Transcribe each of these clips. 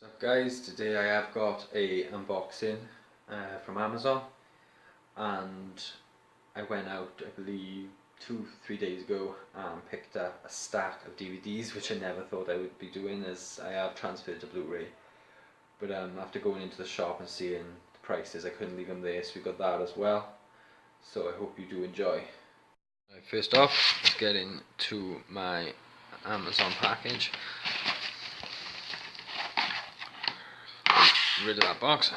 What's up guys, today I have got a unboxing from Amazon, and I went out I believe 2-3 days ago and picked up a stack of DVDs, which I never thought I would be doing as I have transferred to Blu-ray, but after going into the shop and seeing the prices I couldn't leave them there, so we got that as well, so I hope you do enjoy. First off, let's get into my Amazon package. Rid of that box.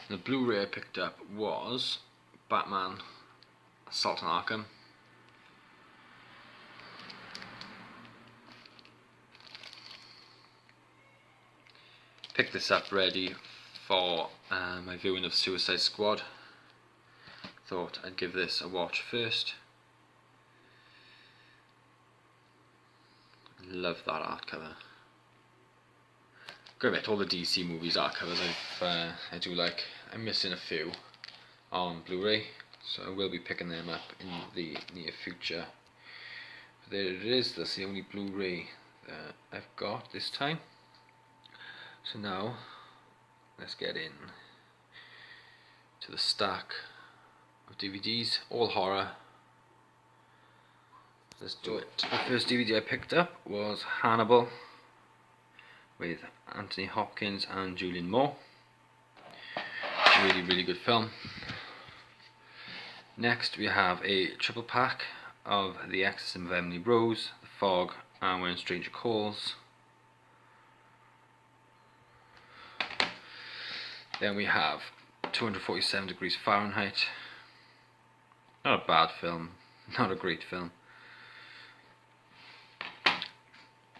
The Blu-ray I picked up was Batman Assault on Arkham. Picked this up ready for my viewing of Suicide Squad. Thought I'd give this a watch first. Love that art cover. Going back to all the DC movies art covers I do like. I'm missing a few on Blu-ray, so I will be picking them up in the near future. But there it is, that's the only Blu-ray that I've got this time. So now, let's get in to the stack of DVDs, all horror. Let's do it. The first DVD I picked up was Hannibal, with Anthony Hopkins and Julianne Moore. Really good film. Next we have a triple pack of The Exorcism of Emily Rose, The Fog, and When a Stranger Calls. Then we have 247 Degrees Fahrenheit. Not a bad film, not a great film.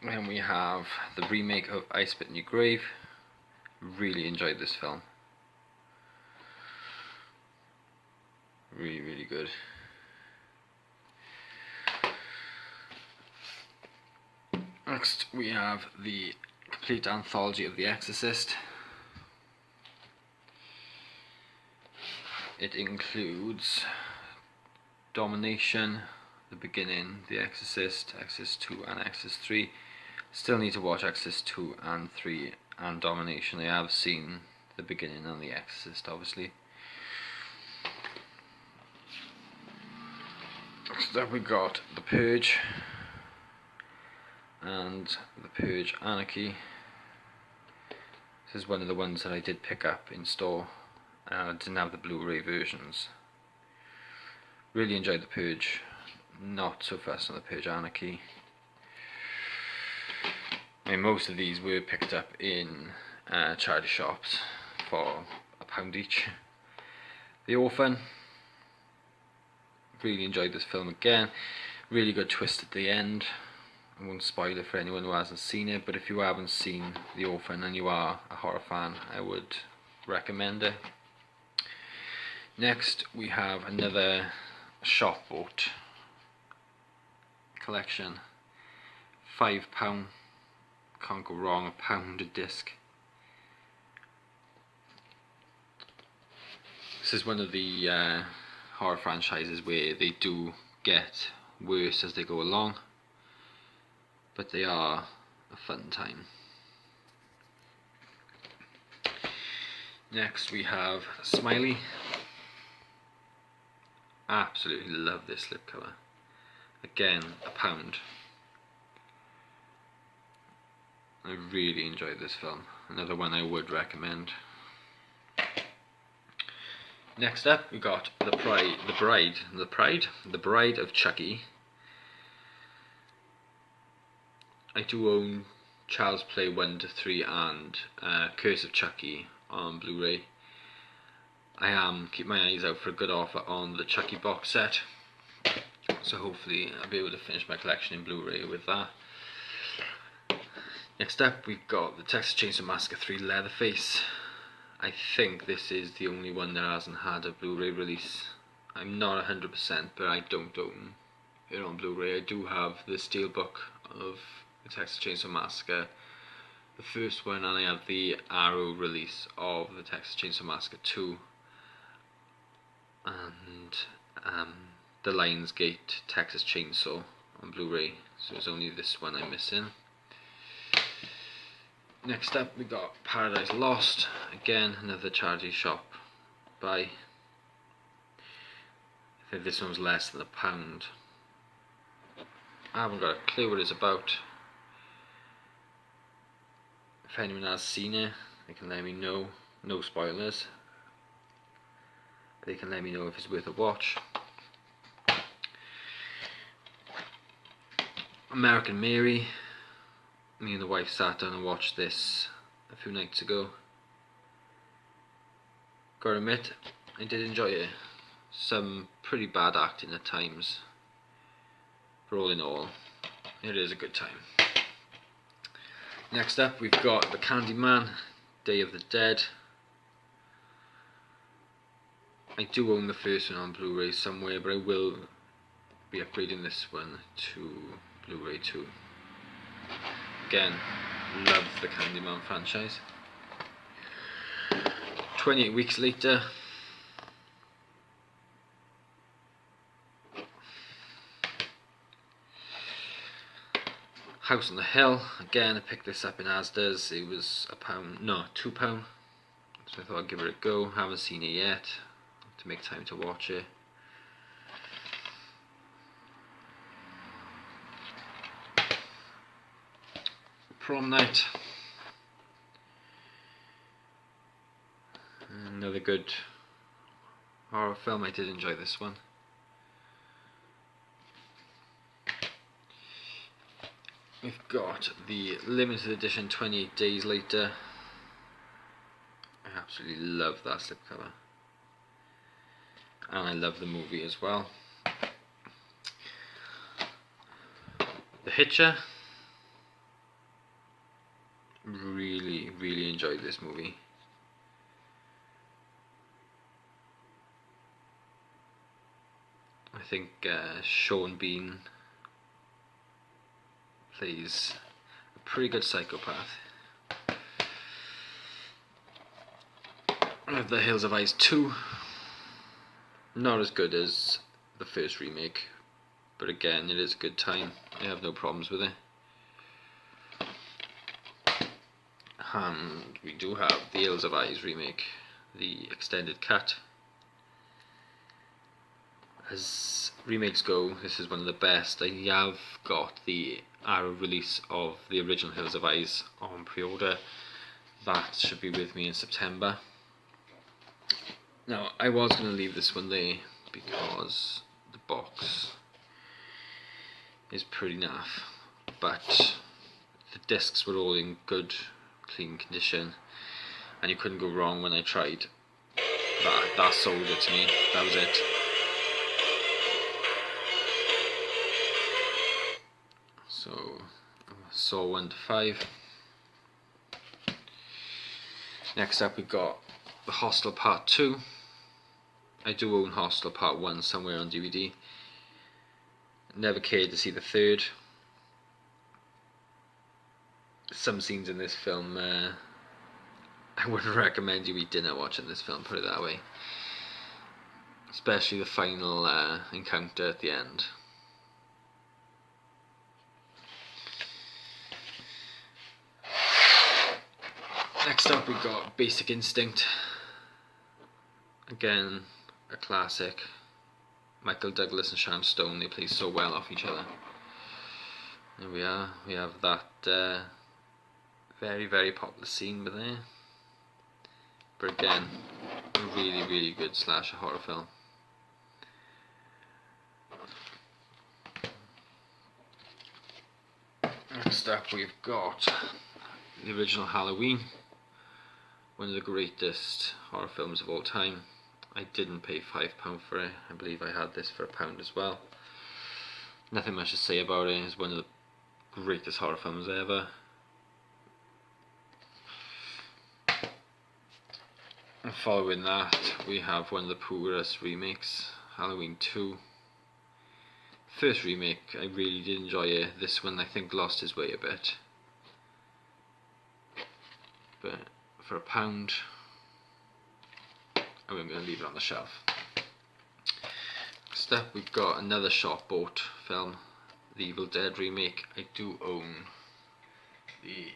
Then we have the remake of I Spit in Your Grave. Really enjoyed this film. Really good. Next we have the complete anthology of The Exorcist. It includes Domination, The Beginning, The Exorcist, Exorcist 2 and Exorcist 3. Still need to watch Exorcist 2 and 3 and Domination. I have seen The Beginning and The Exorcist obviously. So then we got The Purge and The Purge Anarchy. This is one of the ones that I did pick up in store. I didn't have the Blu-ray versions. Really enjoyed The Purge. Not so fast on The Purge Anarchy. I mean, most of these were picked up in charity shops for £1 each. The Orphan. Really enjoyed this film again. Really good twist at the end. I won't spoil it for anyone who hasn't seen it, but if you haven't seen The Orphan and you are a horror fan, I would recommend it. Next we have another shop bought collection. £5. Can't go wrong, £1 a disc. This is one of the horror franchises where they do get worse as they go along, but they are a fun time. Next we have Smiley. Absolutely love this slipcover. Again, £1. I really enjoyed this film. Another one I would recommend. Next up, we got The Bride of Chucky. I do own Child's Play 1 to 3 and Curse of Chucky on Blu-ray. I am keep my eyes out for a good offer on the Chucky box set, so hopefully I'll be able to finish my collection in Blu-ray with that. Next up we've got the Texas Chainsaw Massacre 3 Leatherface. I think this is the only one that hasn't had a Blu-ray release. I'm not 100%, but I don't own it on Blu-ray. I do have the steelbook of the Texas Chainsaw Massacre, the first one, and I have the Arrow release of the Texas Chainsaw Massacre 2 and the Lionsgate Texas Chainsaw on Blu-ray, so it's only this one I'm missing. Next up we got Paradise Lost, again another charity shop buy. I think this one's less than £1. I haven't got a clue what it's about. If anyone has seen it, they can let me know. No spoilers. They can let me know if it's worth a watch. American Mary. Me and the wife sat down and watched this a few nights ago. Gotta admit, I did enjoy it. Some pretty bad acting at times, but all in all, it is a good time. Next up we've got The Candyman, Day of the Dead. I do own the first one on Blu-ray somewhere, but I will be upgrading this one to Blu-ray too. Again, love the Candyman franchise. 28 weeks later, House on the Hill. Again, I picked this up in Asda's. It was £1, no, £2. So I thought I'd give it a go. Haven't seen it yet, to make time to watch it. Prom Night. Another good horror film. I did enjoy this one. We've got the limited edition 28 Days Later. I absolutely love that slipcover. And I love the movie as well. The Hitcher. Really enjoyed this movie. I think Sean Bean plays a pretty good psychopath. I have The Hills of Ice 2. Not as good as the first remake, but again, it is a good time. I have no problems with it. And we do have the Hills of Ice remake, the extended cut. As remakes go, this is one of the best. I have got the Arrow release of the original Hills of Ice on pre-order. That should be with me in September. Now, I was going to leave this one there because the box is pretty naff, but the discs were all in good, clean condition, and you couldn't go wrong when I tried. That sold it to me. That was it. So, Saw 1 to 5. Next up we got The Hostel Part 2. I do own Hostel Part 1 somewhere on DVD. Never cared to see the third. Some scenes in this film, I wouldn't recommend you eat dinner watching this film, put it that way. Especially the final encounter at the end. Next up we got Basic Instinct. Again, a classic. Michael Douglas and Sharon Stone, they play so well off each other. There we are, we have that very popular scene with there. But again, a really good slasher horror film. Next up we've got the original Halloween. One of the greatest horror films of all time. I didn't pay £5 for it. I believe I had this for £1 as well. Nothing much to say about it. It's one of the greatest horror films ever. And following that, we have one of the poorest remakes, Halloween 2. First remake, I really did enjoy it. This one I think lost his way a bit. But for £1, I'm going to leave it on the shelf. Next up we've got another shop bought film, the Evil Dead remake. I do own the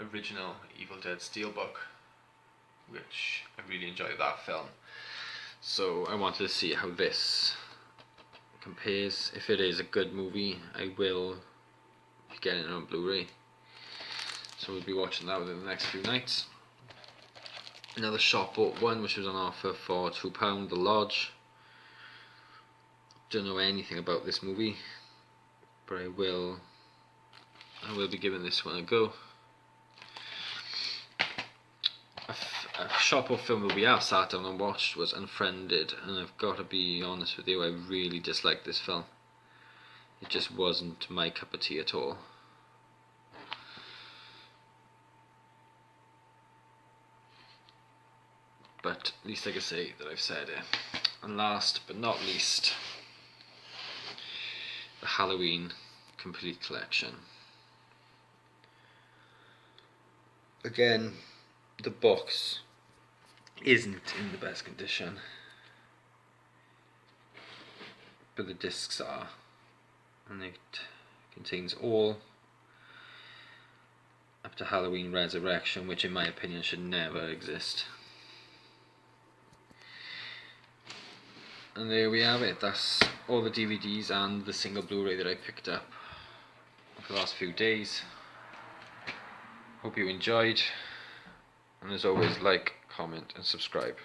original Evil Dead Steelbook, which I really enjoyed that film. So I wanted to see how this compares. If it is a good movie, I will be getting it on Blu-ray. So we'll be watching that within the next few nights. Another shop bought one which was on offer for £2, The Lodge. Don't know anything about this movie, but I will be giving this one a go. A shop or film that we have sat down and watched was Unfriended, and I've got to be honest with you, I really disliked this film. It just wasn't my cup of tea at all. But at least I can say that I've said it. And last but not least, the Halloween Complete Collection. Again, the box isn't in the best condition, but the discs are, and it contains all up to Halloween Resurrection, which in my opinion should never exist. And there we have it. That's all the DVDs and the single Blu-ray that I picked up for the last few days. Hope you enjoyed, and as always, like, comment and subscribe.